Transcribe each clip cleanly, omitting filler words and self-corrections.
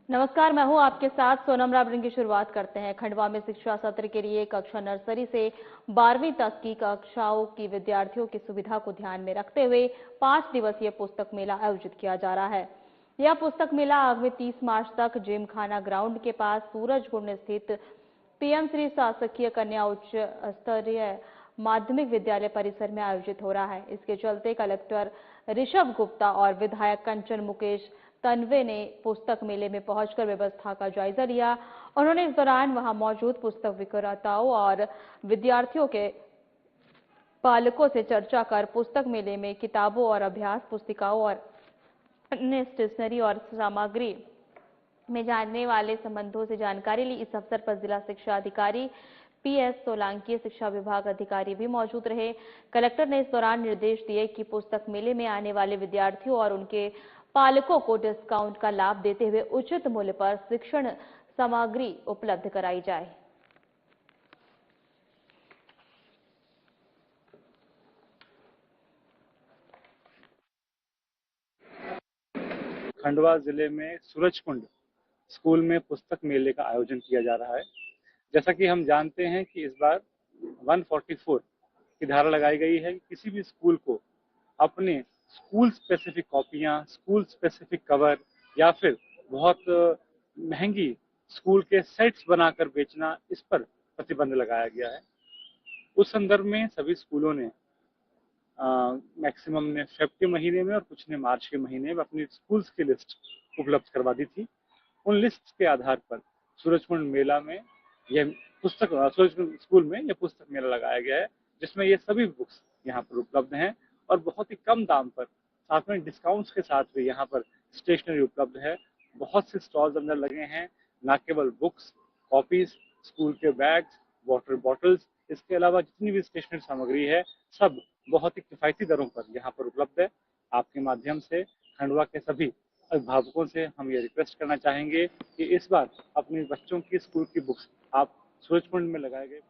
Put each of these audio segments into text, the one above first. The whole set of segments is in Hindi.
नमस्कार, मैं हूं आपके साथ सोनम राबड़ी की शुरुआत करते हैं। खंडवा में शिक्षा सत्र के लिए कक्षा नर्सरी से 12वीं तक की कक्षाओं की विद्यार्थियों की सुविधा को ध्यान में रखते हुए 5 दिवसीय पुस्तक मेला आयोजित किया जा रहा है। यह पुस्तक मेला आगामी 30 मार्च तक जिमखाना ग्राउंड के पास सूरजकुंड स्थित पीएम श्री शासकीय कन्या उच्च स्तरीय माध्यमिक विद्यालय परिसर में आयोजित हो रहा है। इसके चलते कलेक्टर ऋषभ गुप्ता और विधायक कंचन मुकेश तन्वे ने पुस्तक मेले में पहुंचकर व्यवस्था का जायजा लिया। उन्होंने इस दौरान वहां मौजूद पुस्तक विक्रेताओं और विद्यार्थियों के पालकों से चर्चा कर पुस्तक मेले में किताबों और अभ्यास पुस्तिकाओं और अन्य स्टेशनरी और सामग्री में जानने वाले संबंधों से जानकारी ली। इस अवसर पर जिला शिक्षा अधिकारी पीएस सोलंकी, शिक्षा विभाग अधिकारी भी मौजूद रहे। कलेक्टर ने इस दौरान निर्देश दिए कि पुस्तक मेले में आने वाले विद्यार्थियों और उनके पालकों को डिस्काउंट का लाभ देते हुए उचित मूल्य पर शिक्षण सामग्री उपलब्ध कराई जाए। खंडवा जिले में सूरजकुंड स्कूल में पुस्तक मेले का आयोजन किया जा रहा है। जैसा कि हम जानते हैं कि इस बार 144 की धारा लगाई गई है कि किसी भी स्कूल को अपने स्कूल स्पेसिफिक कॉपियां, स्कूल स्पेसिफिक कवर या फिर बहुत महंगी स्कूल के सेट्स बनाकर बेचना, इस पर प्रतिबंध लगाया गया है। उस संदर्भ में सभी स्कूलों ने मैक्सिमम ने फेब के महीने में और कुछ ने मार्च के महीने में अपनी स्कूल्स की लिस्ट उपलब्ध करवा दी थी। उन लिस्ट के आधार पर सूरजकुंड मेला में यह पुस्तक सूरजकुंड स्कूल में यह पुस्तक मेला लगाया गया है, जिसमें ये सभी बुक्स यहाँ पर उपलब्ध हैं और बहुत ही कम दाम पर, साथ में डिस्काउंट्स के साथ भी यहाँ पर स्टेशनरी उपलब्ध है। बहुत से स्टॉल्स अंदर लगे हैं, न केवल बुक्स, कॉपीज, स्कूल के बैग्स, वाटर बॉटल्स, इसके अलावा जितनी भी स्टेशनरी सामग्री है सब बहुत ही किफायती दरों पर यहाँ पर उपलब्ध है। आपके माध्यम से खंडवा के सभी अभिभावकों से हम ये रिक्वेस्ट करना चाहेंगे कि इस बार अपने बच्चों की स्कूल की बुक्स आप सूरजकुंड में लगाए गए।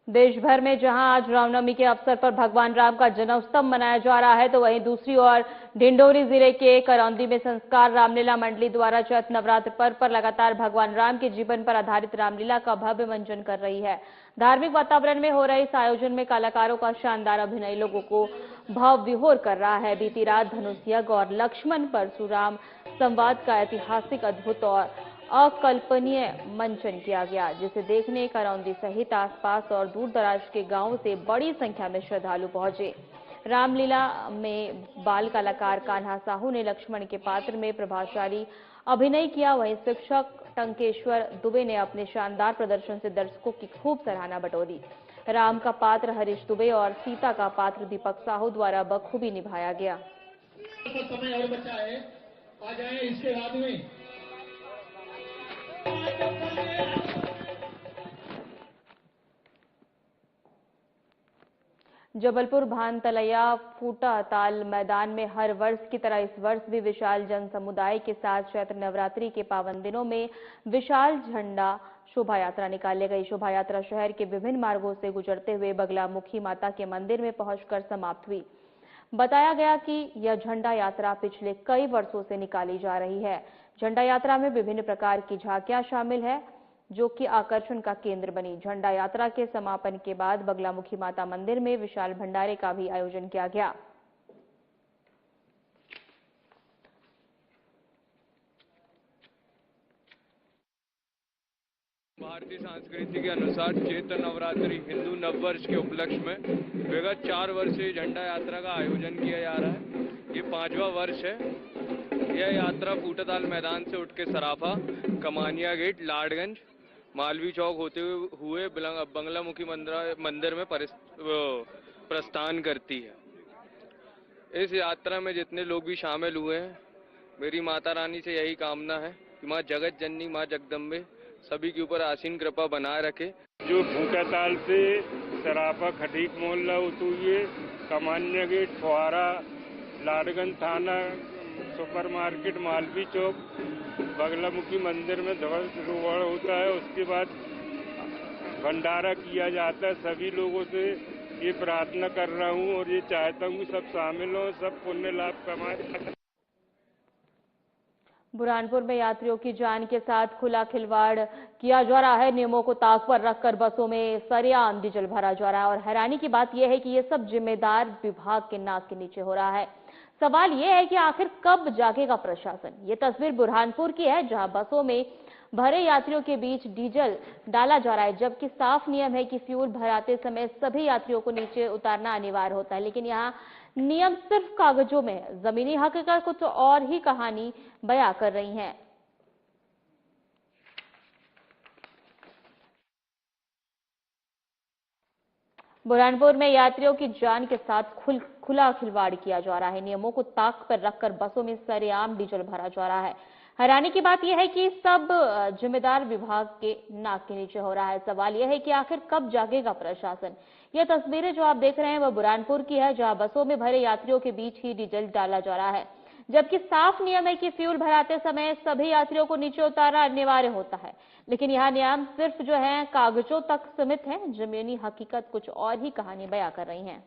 देश भर में जहां आज रामनवमी के अवसर पर भगवान राम का जन्मोत्सव मनाया जा रहा है, तो वहीं दूसरी ओर ढिंडोरी जिले के करौंदी में संस्कार रामलीला मंडली द्वारा चैत्र नवरात्र पर्व पर लगातार भगवान राम के जीवन पर आधारित रामलीला का भव्य मंचन कर रही है। धार्मिक वातावरण में हो रहे इस आयोजन में कलाकारों का शानदार अभिनय लोगों को भाव विभोर कर रहा है। बीती रात धनुष यज्ञ और लक्ष्मण परशुराम संवाद का ऐतिहासिक, अद्भुत और अकल्पनीय मंचन किया गया, जिसे देखने करौंदी सहित आसपास और दूर दराज के गांवों से बड़ी संख्या में श्रद्धालु पहुंचे। रामलीला में बाल कलाकार कान्हा साहू ने लक्ष्मण के पात्र में प्रभावशाली अभिनय किया। वहीं शिक्षक टंकेश्वर दुबे ने अपने शानदार प्रदर्शन से दर्शकों की खूब सराहना बटोरी। राम का पात्र हरीश दुबे और सीता का पात्र दीपक साहू द्वारा बखूबी निभाया गया। समय और बचा है, आ जाए इसके बाद में। जबलपुर भानतलैया फूटा ताल मैदान में हर वर्ष की तरह इस वर्ष भी विशाल जन समुदाय के साथ चैत्र नवरात्रि के पावन दिनों में विशाल झंडा शोभा यात्रा निकाली गई। शोभा यात्रा शहर के विभिन्न मार्गों से गुजरते हुए बगलामुखी माता के मंदिर में पहुंचकर समाप्त हुई। बताया गया कि यह झंडा यात्रा पिछले कई वर्षों से निकाली जा रही है। झंडा यात्रा में विभिन्न प्रकार की झांकियां शामिल है, जो कि आकर्षण का केंद्र बनी। झंडा यात्रा के समापन के बाद बगलामुखी माता मंदिर में विशाल भंडारे का भी आयोजन किया गया। भारतीय संस्कृति के अनुसार चैत्र नवरात्रि हिंदू नववर्ष के उपलक्ष्य में विगत 4 वर्ष से झंडा यात्रा का आयोजन किया जा रहा है। ये 5वां वर्ष है। यह यात्रा फूटाताल मैदान से उठ के सराफा, कमानिया गेट, लाडगंज, मालवी चौक होते हुए बंगलामुखी मंदिर में प्रस्थान करती है। इस यात्रा में जितने लोग भी शामिल हुए हैं, मेरी माता रानी से यही कामना है कि माँ जगत जननी, माँ जगदम्बे सभी के ऊपर आसीन कृपा बनाए रखे। जो फूटाताल से सराफा, खटीक मोहल्ला होते हुए कमानिया गेट, फुहारा, लाडगंज थाना, सुपर मार्केट, मालवी चौक, बगलामुखी मंदिर में ध्वजारोहण होता है। उसके बाद भंडारा किया जाता है। सभी लोगों से ये प्रार्थना कर रहा हूँ और ये चाहता हूँ सब शामिल हो, सब पुण्य लाभ कमाए। बुरहानपुर में यात्रियों की जान के साथ खुला खिलवाड़ किया जा रहा है। नियमों को ताक पर रखकर बसों में सरेआम डीजल भरा जा रहा है और हैरानी की बात यह है कि ये सब जिम्मेदार विभाग के नाक के नीचे हो रहा है। सवाल यह है कि आखिर कब जागेगा प्रशासन। ये तस्वीर बुरहानपुर की है, जहां बसों में भरे यात्रियों के बीच डीजल डाला जा रहा है, जबकि साफ नियम है कि फ्यूल भराते समय सभी यात्रियों को नीचे उतारना अनिवार्य होता है। लेकिन यहाँ नियम सिर्फ कागजों में है, जमीनी हकीकत कुछ और ही कहानी बयां कर रही है। बुरहानपुर में यात्रियों की जान के साथ खुला खिलवाड़ किया जा रहा है। नियमों को ताक पर रखकर बसों में सरेआम डीजल भरा जा रहा है। हैरानी की बात यह है कि सब जिम्मेदार विभाग के नाक के नीचे हो रहा है। सवाल यह है कि आखिर कब जागेगा प्रशासन। यह तस्वीरें जो आप देख रहे हैं वह बुरहानपुर की है, जहां बसों में भरे यात्रियों के बीच ही डीजल डाला जा रहा है, जबकि साफ नियम है कि फ्यूल भराते समय सभी यात्रियों को नीचे उतारना अनिवार्य होता है। लेकिन यह नियम सिर्फ जो है कागजों तक सीमित है, जमीनी हकीकत कुछ और ही कहानी बयां कर रही है।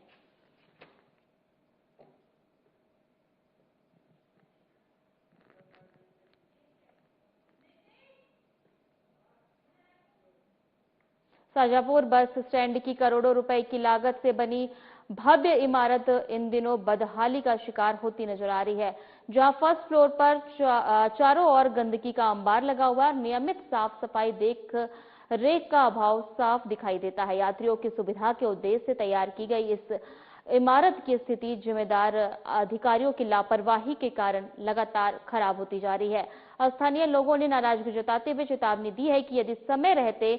शाजापुर बस स्टैंड की करोड़ों रुपए की लागत से बनी भव्य इमारत इन दिनों बदहाली का शिकार होती नजर आ रही है, जहां फर्स्ट फ्लोर पर चारों ओर गंदगी का अंबार लगा हुआ, नियमित साफ सफाई देख रेख का अभाव साफ दिखाई देता है। यात्रियों की सुविधा के उद्देश्य से तैयार की गई इस इमारत की स्थिति जिम्मेदार अधिकारियों की लापरवाही के कारण लगातार खराब होती जा रही है। स्थानीय लोगों ने नाराजगी जताते हुए चेतावनी दी है कि यदि समय रहते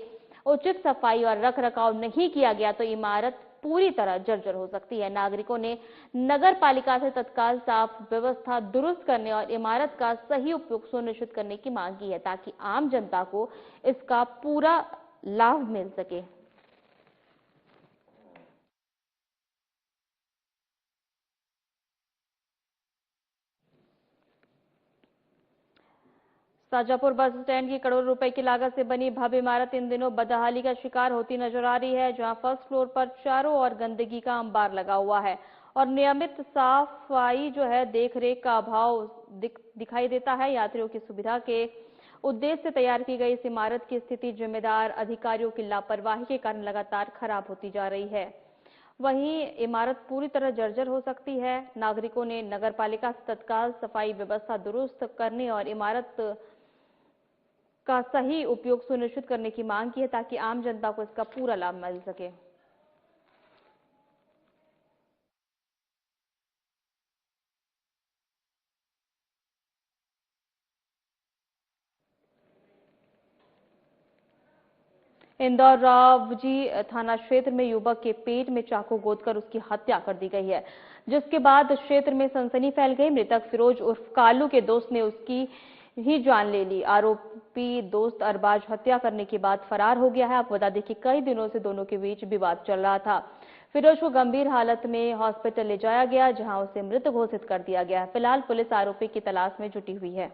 उचित सफाई और रखरखाव नहीं किया गया तो इमारत पूरी तरह जर्जर हो सकती है। नागरिकों ने नगर पालिका से तत्काल साफ व्यवस्था दुरुस्त करने और इमारत का सही उपयोग सुनिश्चित करने की मांग की है, ताकि आम जनता को इसका पूरा लाभ मिल सके। शाजापुर बस स्टैंड की करोड़ों रुपए की लागत से बनी भव्य इमारत इन दिनों बदहाली का शिकार होती नजर आ रही है, जहां फर्स्ट फ्लोर पर चारों ओर गंदगी का अंबार लगा हुआ है और नियमित सफाई जो है देखरेख का अभाव दिखाई देता है। यात्रियों की सुविधा के उद्देश्य से तैयार की गई इस इमारत की स्थिति जिम्मेदार अधिकारियों की लापरवाही के कारण लगातार खराब होती जा रही है। वहीं इमारत पूरी तरह जर्जर हो सकती है। नागरिकों ने नगर पालिका से तत्काल सफाई व्यवस्था दुरुस्त करने और इमारत का सही उपयोग सुनिश्चित करने की मांग की है, ताकि आम जनता को इसका पूरा लाभ मिल सके। इंदौर रावजी थाना क्षेत्र में युवक के पेट में चाकू गोदकर उसकी हत्या कर दी गई है, जिसके बाद क्षेत्र में सनसनी फैल गई। मृतक फिरोज उर्फ कालू के दोस्त ने उसकी ही जान ले ली। आरोपी दोस्त अरबाज हत्या करने के बाद फरार हो गया है। आपको बता दें कि कई दिनों से दोनों के बीच विवाद चल रहा था। फिरोज को गंभीर हालत में हॉस्पिटल ले जाया गया, जहां उसे मृत घोषित कर दिया गया। फिलहाल पुलिस आरोपी की तलाश में जुटी हुई है।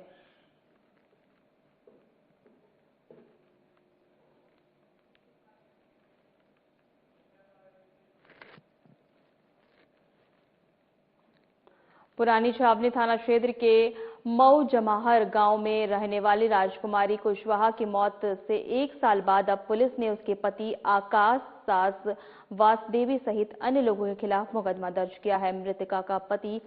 पुरानी छावनी थाना क्षेत्र के मऊ जमाहर गांव में रहने वाली राजकुमारी कुशवाहा की मौत से 1 साल बाद अब पुलिस ने उसके पति आकाश, सास वासदेवी सहित अन्य लोगों के खिलाफ मुकदमा दर्ज किया है। मृतका का पति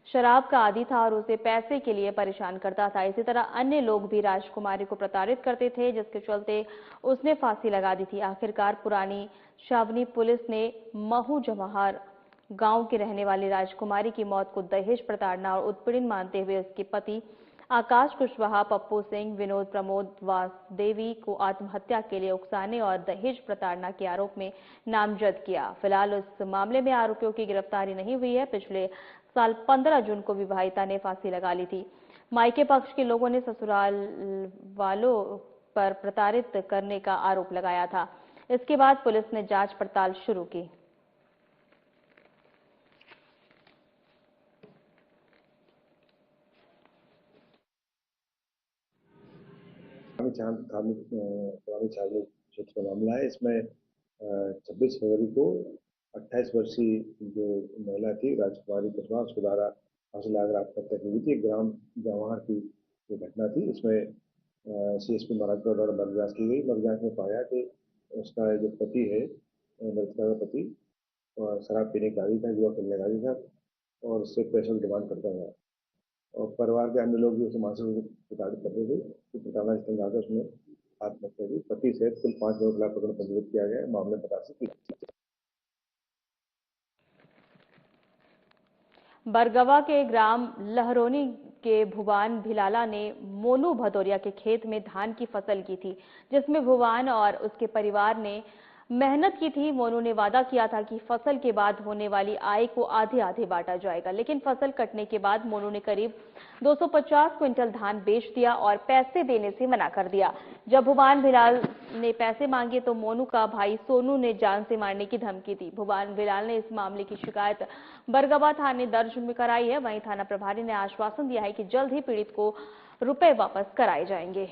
शराब का आदी था और उसे पैसे के लिए परेशान करता था। इसी तरह अन्य लोग भी राजकुमारी को प्रताड़ित करते थे, जिसके चलते उसने फांसी लगा दी थी। आखिरकार पुरानी छावनी पुलिस ने महू जमाहर गांव की रहने वाली राजकुमारी की मौत को दहेज प्रताड़ना और उत्पीड़न मानते हुए उसके पति आकाश कुशवाहा, पप्पू सिंह, विनोद प्रमोद वासदेवी को आत्महत्या के लिए उकसाने और दहेज प्रताड़ना के आरोप में नामजद किया। फिलहाल उस मामले में आरोपियों की गिरफ्तारी नहीं हुई है। पिछले साल 15 जून को विवाहिता ने फांसी लगा ली थी। मायके पक्ष के लोगों ने ससुराल वालों पर प्रताड़ित करने का आरोप लगाया था। इसके बाद पुलिस ने जांच पड़ताल शुरू की। पुरानी छावनी क्षेत्र का मामला है। इसमें 26 फरवरी को 28 वर्षीय जो महिला थी राजकुमारी कुशवाहा, उसके द्वारा फांसी लगाकर आत्महत्या की हुई थी। ग्राम जवाहर की ये घटना थी। इसमें CSP महाराजपुरा द्वारा मर्ग जांच की गई। मर्ग जांच में पाया कि उसका जो पति है, मृतका का पति, शराब पीने का आदी था, जुआ खेलने का आदी था और उससे पैसों की डिमांड करता था। और परिवार के अन्य लोग भी उसे मानसिक रूप से प्रताड़ित करते थे। तो प्रताड़ना स्थल आकर उसने आत्महत्या की। पति सहित कुल 5 लोगों के खिलाफ प्रकरण पंजीकृत किया गया है। मामले में बतासी की बरगवा के ग्राम लहरोनी के भुवान भिलाला ने मोनू भदौरिया के खेत में धान की फसल की थी, जिसमें भुवान और उसके परिवार ने मेहनत की थी। मोनू ने वादा किया था कि फसल के बाद होने वाली आय को आधे आधे बांटा जाएगा, लेकिन फसल कटने के बाद मोनू ने करीब 250 क्विंटल धान बेच दिया और पैसे देने से मना कर दिया। जब भुवान भिलाल ने पैसे मांगे तो मोनू का भाई सोनू ने जान से मारने की धमकी दी। भुवान भिलाल ने इस मामले की शिकायत बरगवा थाने दर्ज में कराई है। वहीं थाना प्रभारी ने आश्वासन दिया है कि जल्द ही पीड़ित को रुपए वापस कराए जाएंगे।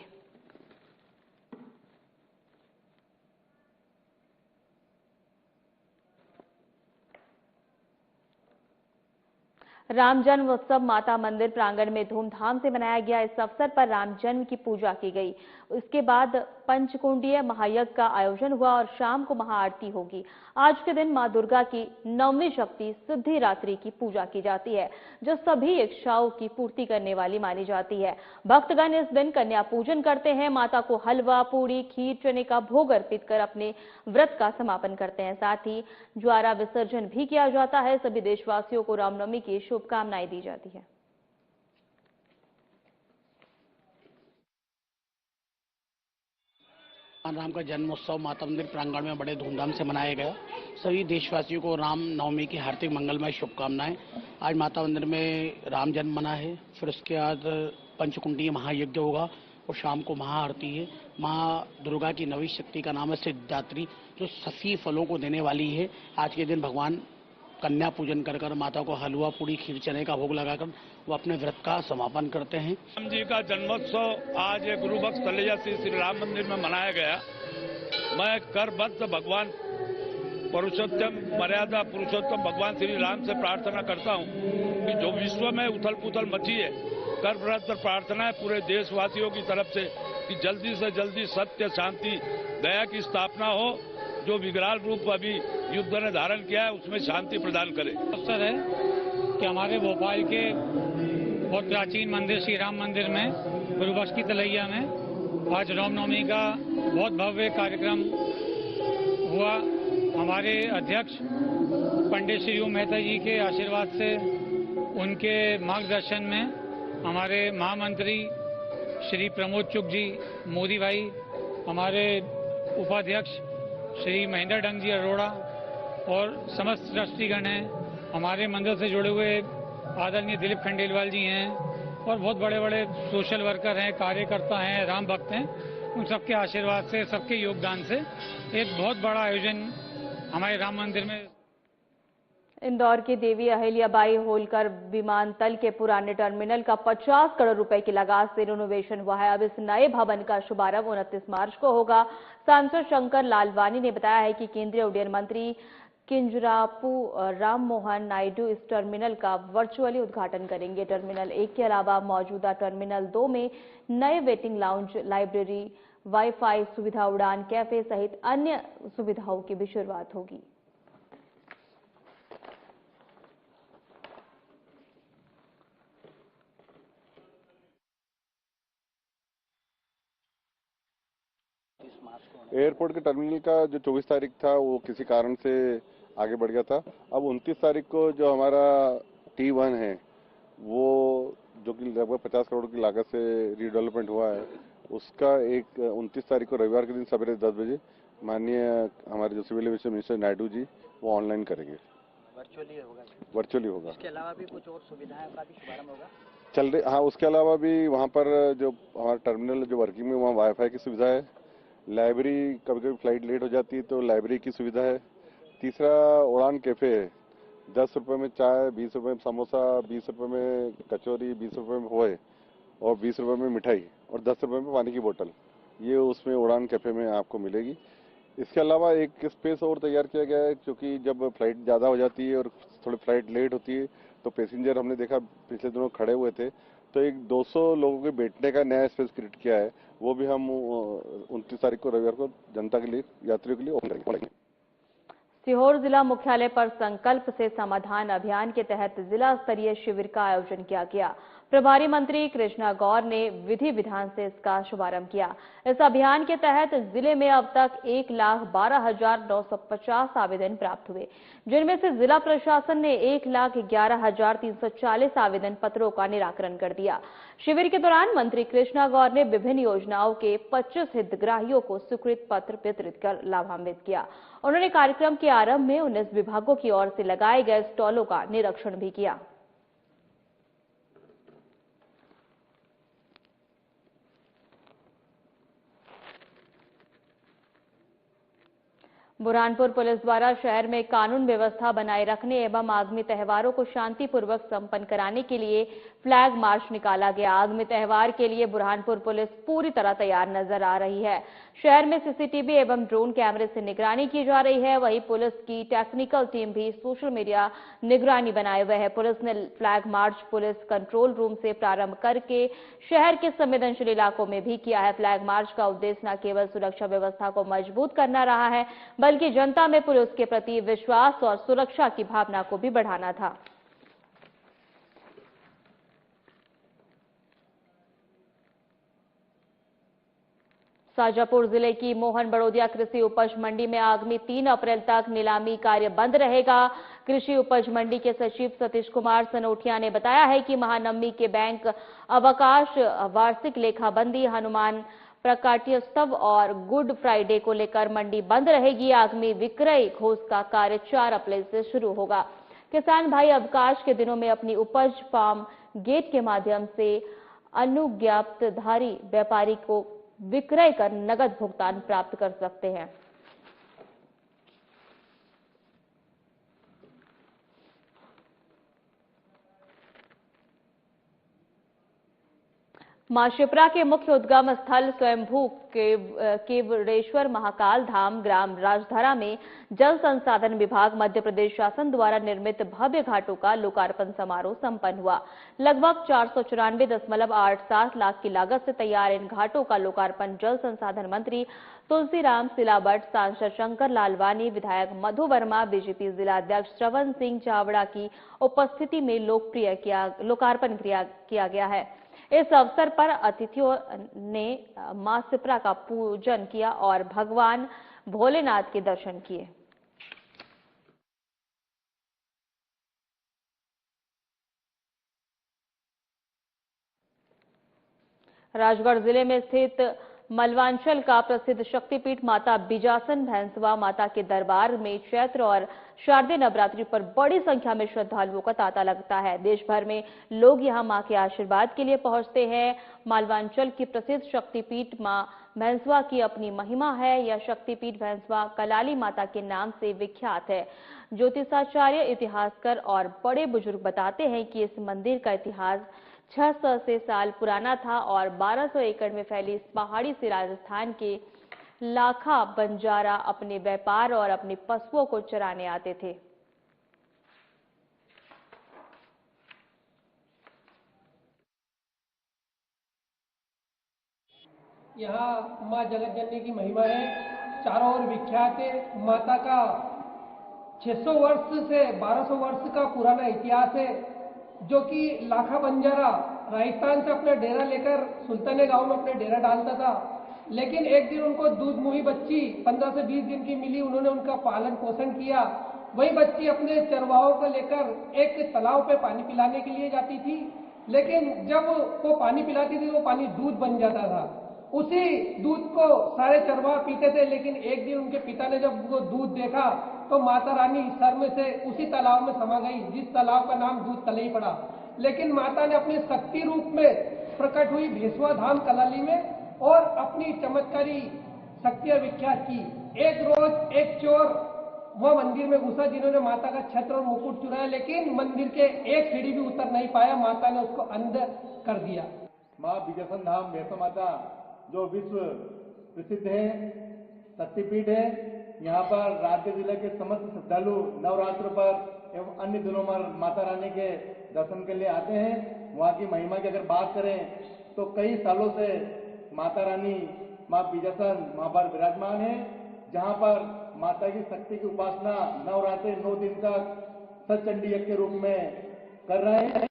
राम जन्म उत्सव माता मंदिर प्रांगण में धूमधाम से मनाया गया। इस अवसर पर राम जन्म की पूजा की गई। इसके बाद पंचकुंडीय महायज्ञ का आयोजन हुआ और शाम को महाआरती होगी। आज के दिन मां दुर्गा की 9वीं शक्ति सिद्धिरात्रि की पूजा की जाती है, जो सभी इच्छाओं की पूर्ति करने वाली मानी जाती है। भक्तगण इस दिन कन्या पूजन करते हैं, माता को हलवा, पूरी, खीर, चने का भोग अर्पित कर अपने व्रत का समापन करते हैं। साथ ही ज्वारा विसर्जन भी किया जाता है। सभी देशवासियों को रामनवमी की शुभकामनाएं दी जाती है। राम का जन्मोत्सव माता मंदिर प्रांगण में बड़े धूमधाम से मनाया गया। सभी देशवासियों को राम नवमी की हार्दिक मंगलमय शुभकामनाएं। आज माता मंदिर में राम जन्म मना है, फिर उसके बाद पंचकुंडीय महायज्ञ होगा और शाम को महाआरती है। माँ दुर्गा की 9वीं शक्ति का नाम है सिद्धिदात्री, जो सभी फलों को देने वाली है। आज के दिन भगवान कन्या पूजन कर कर माता को हलवा, पूरी, खीर, चने का भोग लगाकर वो अपने व्रत का समापन करते हैं। राम जी का जन्मोत्सव आज गुरुभक्त तलैया श्री राम मंदिर में मनाया गया। मैं करबद्ध भगवान पुरुषोत्तम मर्यादा पुरुषोत्तम भगवान श्री राम से प्रार्थना करता हूं कि जो विश्व में उथल पुथल मची है, करबद्ध प्रार्थना है पूरे देशवासियों की तरफ से कि जल्दी से जल्दी सत्य, शांति, दया की स्थापना हो। जो विकराल रूप अभी युद्ध ने धारण किया है उसमें शांति प्रदान करे। अवसर है कि हमारे भोपाल के बहुत प्राचीन मंदिर श्री राम मंदिर में गुरुभक्त की तलैया में आज रामनवमी का बहुत भव्य कार्यक्रम हुआ। हमारे अध्यक्ष पंडित श्री ओम मेहता जी के आशीर्वाद से, उनके मार्गदर्शन में हमारे महामंत्री श्री प्रमोद चुग जी, मोदी भाई, हमारे उपाध्यक्ष श्री महेंद्र डंग जी अरोड़ा और समस्त ट्रस्टीगण हैं। हमारे मंदिर से जुड़े हुए आदरणीय दिलीप खंडेलवाल जी हैं और बहुत बड़े बड़े सोशल वर्कर हैं, कार्यकर्ता हैं, राम भक्त हैं। उन सबके आशीर्वाद से, सबके योगदान से एक बहुत बड़ा आयोजन हमारे राम मंदिर में। इंदौर के देवी अहिल्याबाई होलकर विमानतल के पुराने टर्मिनल का 50 करोड़ रुपए की लागत से रिनोवेशन हुआ है। अब इस नए भवन का शुभारंभ 29 मार्च को होगा। सांसद शंकर लालवानी ने बताया है कि केंद्रीय उड्डयन मंत्री किंजरापू राम मोहन नायडू इस टर्मिनल का वर्चुअली उद्घाटन करेंगे। टर्मिनल 1 के अलावा मौजूदा टर्मिनल 2 में नए वेटिंग लाउंज, लाइब्रेरी, वाईफाई सुविधा, उड़ान कैफे सहित अन्य सुविधाओं की भी शुरुआत होगी। एयरपोर्ट के टर्मिनल का जो 24 तारीख था वो किसी कारण से आगे बढ़ गया था। अब 29 तारीख को जो हमारा T1 है वो जो कि लगभग 50 करोड़ की लागत से रीडेवलपमेंट हुआ है, उसका 29 तारीख को रविवार के दिन सवेरे 10 बजे माननीय हमारे जो civil aviation minister Naidu ji वो ऑनलाइन करेंगे। वर्चुअली होगा। इसके अलावा भी कुछ और सुविधाएं का भी शुभारंभ होगा चल रही। हाँ, उसके अलावा भी वहाँ पर जो हमारा टर्मिनल जो वर्किंग में वहाँ वाईफाई की सुविधा है, लाइब्रेरी, कभी कभी फ्लाइट लेट हो जाती है तो लाइब्रेरी की सुविधा है। तीसरा उड़ान कैफे है, 10 रुपए में चाय, 20 रुपए में समोसा, 20 रुपए में कचौरी, 20 रुपए में पोहे और 20 रुपए में मिठाई और 10 रुपए में पानी की बोतल, ये उसमें उड़ान कैफे में आपको मिलेगी। इसके अलावा एक स्पेस और तैयार किया गया है, क्योंकि जब फ्लाइट ज़्यादा हो जाती है और थोड़ी फ्लाइट लेट होती है तो पैसेंजर हमने देखा पिछले दिनों खड़े हुए थे, तो एक 200 लोगों के बैठने का नया स्पेस क्रिएट किया है, वो भी हम 29 तारीख को रविवार को जनता के लिए, यात्रियों के लिए ओपन करेंगे। सीहोर जिला मुख्यालय पर संकल्प से समाधान अभियान के तहत जिला स्तरीय शिविर का आयोजन किया गया। प्रभारी मंत्री कृष्णा गौर ने विधि विधान से इसका शुभारंभ किया। इस अभियान के तहत जिले में अब तक 1,12,950 आवेदन प्राप्त हुए, जिनमें से जिला प्रशासन ने 1,11,340 आवेदन पत्रों का निराकरण कर दिया। शिविर के दौरान मंत्री कृष्णा गौर ने विभिन्न योजनाओं के 25 हितग्राहियों को स्वीकृत पत्र वितरित कर लाभान्वित किया। उन्होंने कार्यक्रम के आरंभ में 19 विभागों की ओर से लगाए गए स्टॉलों का निरीक्षण भी किया। बुरहानपुर पुलिस द्वारा शहर में कानून व्यवस्था बनाए रखने एवं आगामी त्योहारों को शांतिपूर्वक संपन्न कराने के लिए फ्लैग मार्च निकाला गया। आगामी त्योहार के लिए बुरहानपुर पुलिस पूरी तरह तैयार नजर आ रही है। शहर में सीसीटीवी एवं ड्रोन कैमरे से निगरानी की जा रही है। वहीं पुलिस की टेक्निकल टीम भी सोशल मीडिया निगरानी बनाए हुए है। पुलिस ने flag march police control room से प्रारंभ करके शहर के संवेदनशील इलाकों में भी किया है। फ्लैग मार्च का उद्देश्य न केवल सुरक्षा व्यवस्था को मजबूत करना रहा है, बल्कि जनता में पुलिस के प्रति विश्वास और सुरक्षा की भावना को भी बढ़ाना था। शाजापुर जिले की मोहन बड़ोदिया कृषि उपज मंडी में आगामी 3 अप्रैल तक नीलामी कार्य बंद रहेगा। कृषि उपज मंडी के सचिव सतीश कुमार सनोटिया ने बताया है कि महानवमी के बैंक अवकाश, वार्षिक लेखाबंदी, हनुमान प्रकाट्योत्सव और गुड फ्राइडे को लेकर मंडी बंद रहेगी। आगामी विक्रय घोष का कार्य 4 अप्रैल से शुरू होगा। किसान भाई अवकाश के दिनों में अपनी उपज फार्म गेट के माध्यम से अनुज्ञापत्रधारी व्यापारी को विक्रय कर नगद भुगतान प्राप्त कर सकते हैं। मां शिप्रा के मुख्य उद्गम स्थल स्वयंभू केवड़ेश्वर महाकाल धाम ग्राम राजधरा में जल संसाधन विभाग मध्य प्रदेश शासन द्वारा निर्मित भव्य घाटों का लोकार्पण समारोह संपन्न हुआ। लगभग 494.87 लाख की लागत से तैयार इन घाटों का लोकार्पण जल संसाधन मंत्री तुलसीराम सिलावट, सांसद शंकर लालवानी, विधायक मधु वर्मा, बीजेपी जिला अध्यक्ष श्रवण सिंह चावड़ा की उपस्थिति में लोकार्पण किया गया है। इस अवसर पर अतिथियों ने मां शिप्रा का पूजन किया और भगवान भोलेनाथ के दर्शन किए। राजगढ़ जिले में स्थित मलवांचल का प्रसिद्ध शक्तिपीठ माता बिजासन भैंसवा माता के दरबार में चैत्र और शारदीय नवरात्रि पर बड़ी संख्या में श्रद्धालुओं का तांता लगता है। देश भर में लोग यहां मां के आशीर्वाद के लिए पहुंचते हैं। मालवांचल की प्रसिद्ध शक्तिपीठ मां भैंसवा की अपनी महिमा है। यह शक्तिपीठ भैंसवा कलाली माता के नाम से विख्यात है। ज्योतिषाचार्य, इतिहासकार और बड़े बुजुर्ग बताते हैं कि इस मंदिर का इतिहास 600 से साल पुराना था और 1200 एकड़ में फैली इस पहाड़ी से राजस्थान के लाखा बंजारा अपने व्यापार और अपने पशुओं को चराने आते थे। यहाँ माँ जगत जननी की महिमा है, चारों ओर विख्यात है। माता का 600 वर्ष से 1200 वर्ष का पुराना इतिहास है, जो कि लाखा बंजारा राजस्थान से अपना डेरा लेकर सुल्ताने गांव में अपने डेरा डालता था। लेकिन एक दिन उनको दूध मुही बच्ची 15 से 20 दिन की मिली, उन्होंने उनका पालन पोषण किया। वही बच्ची अपने चरवाहों को लेकर एक तालाब पे पानी पिलाने के लिए जाती थी, लेकिन जब वो पानी पिलाती थी वो पानी दूध बन जाता था। उसी दूध को सारे चरवाह पीते थे, लेकिन एक दिन उनके पिता ने जब वो दूध देखा तो माता रानी सर में से उसी तालाब में समा गई, जिस तालाब का नाम दूध तलई पड़ा। लेकिन माता ने अपने शक्ति रूप में प्रकट हुई भेसवा धाम कलाली में और अपनी चमत्कारी शक्तियां विख्यात की। एक रोज एक चोर वह मंदिर में घुसा, जिन्होंने माता का छत्र और मुकुट चुराया, लेकिन मंदिर के एक सीढ़ी भी उतर नहीं पाया। माता ने उसको अंदर कर दिया। माँ बिजासन धाम भैंसवा माता जो विश्व प्रसिद्ध है, शक्तिपीठ है। यहाँ पर राज्य जिले के समस्त श्रद्धालु नवरात्र पर एवं अन्य दिनों पर माता रानी के दर्शन के लिए आते हैं। वहाँ की महिमा की अगर बात करें तो कई सालों से माता रानी माँ बीजासन वहाँ पर विराजमान है, जहाँ पर माता की शक्ति की उपासना नवरात्रि 9 दिन तक सचंडी यज्ञ के रूप में कर रहे हैं।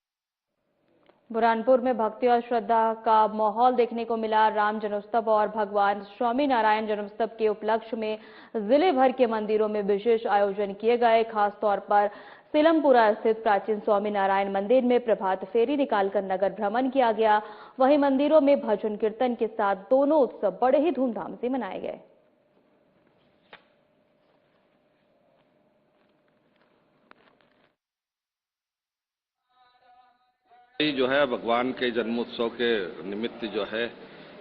बुरहानपुर में भक्ति और श्रद्धा का माहौल देखने को मिला। राम जन्मोत्सव और भगवान स्वामी नारायण जन्मोत्सव के उपलक्ष्य में जिले भर के मंदिरों में विशेष आयोजन किए गए। खास तौर पर सिलमपुरा स्थित प्राचीन स्वामी नारायण मंदिर में प्रभात फेरी निकालकर नगर भ्रमण किया गया। वहीं मंदिरों में भजन कीर्तन के साथ दोनों उत्सव बड़े ही धूमधाम से मनाए गए। जो है भगवान के जन्मोत्सव के निमित्त जो है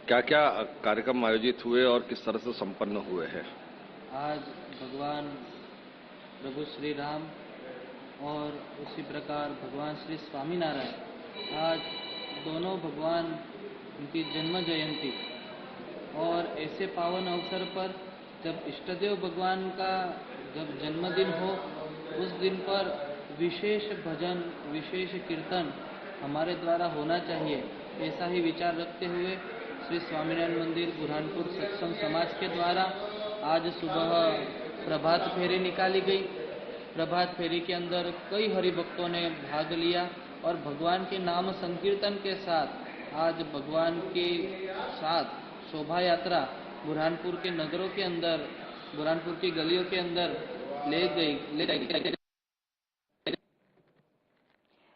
क्या क्या कार्यक्रम आयोजित हुए और किस तरह से संपन्न हुए हैं? आज भगवान प्रभु श्री राम और उसी प्रकार भगवान श्री स्वामीनारायण, आज दोनों भगवान उनकी जन्म जयंती और ऐसे पावन अवसर पर जब इष्टदेव भगवान का जब जन्मदिन हो, उस दिन पर विशेष भजन, विशेष कीर्तन हमारे द्वारा होना चाहिए, ऐसा ही विचार रखते हुए श्री स्वामीनारायण मंदिर बुरहानपुर सत्संग समाज के द्वारा आज सुबह प्रभात फेरी निकाली गई। प्रभात फेरी के अंदर कई हरिभक्तों ने भाग लिया और भगवान के नाम संकीर्तन के साथ आज भगवान के साथ शोभा यात्रा बुरहानपुर के नगरों के अंदर, बुरहानपुर की गलियों के अंदर ले गई।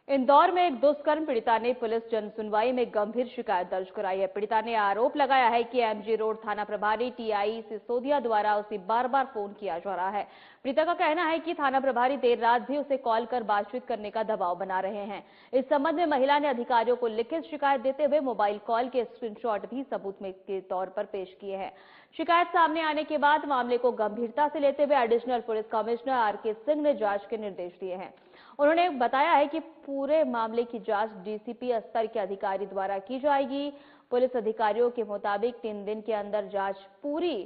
इंदौर में एक दुष्कर्म पीड़िता ने पुलिस जनसुनवाई में गंभीर शिकायत दर्ज कराई है। पीड़िता ने आरोप लगाया है कि एमजी रोड थाना प्रभारी टीआई सिसोदिया द्वारा उसे बार-बार फोन किया जा रहा है। पीड़िता का कहना है कि थाना प्रभारी देर रात भी उसे कॉल कर बातचीत करने का दबाव बना रहे हैं। इस संबंध में महिला ने अधिकारियों को लिखित शिकायत देते हुए मोबाइल कॉल के स्क्रीनशॉट भी सबूत के तौर पर पेश किए हैं। शिकायत सामने आने के बाद मामले को गंभीरता से लेते हुए additional police commissioner RK Singh ने जांच के निर्देश दिए हैं। उन्होंने बताया है कि पूरे मामले की जांच डीसीपी स्तर के अधिकारी द्वारा की जाएगी। पुलिस अधिकारियों के मुताबिक 3 दिन के अंदर जांच पूरी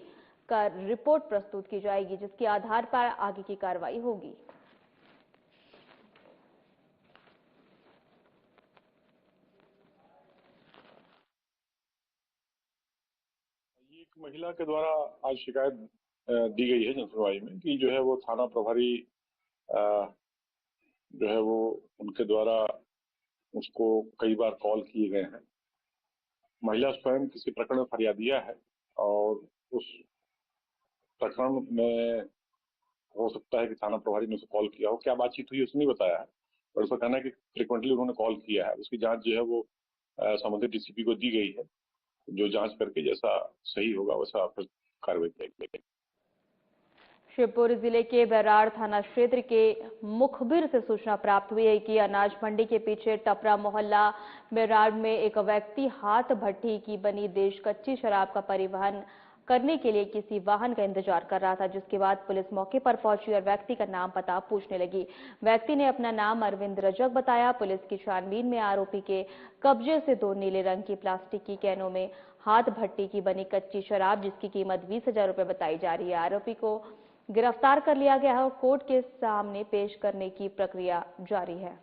कर रिपोर्ट प्रस्तुत की जाएगी, जिसके आधार पर आगे की कार्रवाई होगी। एक महिला के द्वारा आज शिकायत दी गई है जनसुनवाई में कि जो है वो थाना प्रभारी जो है वो उनके द्वारा उसको कई बार कॉल किए गए हैं। महिला स्वयं किसी प्रकरण में फरियादिया है और उस प्रकरण में हो सकता है कि थाना प्रभारी ने उसे कॉल किया हो। क्या बातचीत हुई उसने नहीं बताया है, और उसका कहना है कि फ्रिक्वेंटली उन्होंने कॉल किया है। उसकी जांच जो है वो संबंधित डीसीपी को दी गई है, जो जांच करके जैसा सही होगा वैसा फिर कार्रवाई करेगी। शिवपुरी जिले के बैराड़ थाना क्षेत्र के मुखबिर से सूचना प्राप्त हुई है कि अनाज मंडी के पीछे टपरा मोहल्ला बैराड़ में एक व्यक्ति हाथ भट्टी की बनी देश कच्ची शराब का परिवहन करने के लिए किसी वाहन का इंतजार कर रहा था, जिसके बाद पुलिस मौके पर पहुंची और व्यक्ति का नाम पता पूछने लगी। व्यक्ति ने अपना नाम अरविंद रजक बताया। पुलिस की छानबीन में आरोपी के कब्जे से 2 नीले रंग की प्लास्टिक की कैनों में हाथ भट्टी की बनी कच्ची शराब, जिसकी कीमत 20,000 रुपए बताई जा रही है। आरोपी को गिरफ्तार कर लिया गया है और कोर्ट के सामने पेश करने की प्रक्रिया जारी है।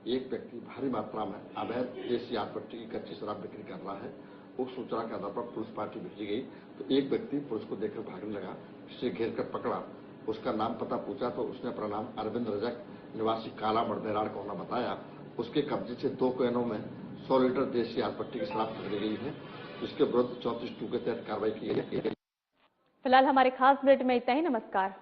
एक व्यक्ति भारी मात्रा में अवैध देसी हाथ भट्टी की कच्ची शराब बिक्री कर रहा है। उस सूचना के आधार पर पुलिस पार्टी भेजी गई तो एक व्यक्ति पुलिस को देखकर भागने लगा, जिसे घेर कर पकड़ा। उसका नाम पता पूछा तो उसने अपना नाम अरविंद रजक निवासी काला बैराड़ का होना बताया। उसके कब्जे से 2 कैनों में 100 लीटर देसी हाथ भट्टी की शराब पकड़ी गई है, जिसके विरुद्ध 34(2) के तहत कार्रवाई की गई है। फिलहाल हमारे खास बुलेटिन में इतना ही। नमस्कार।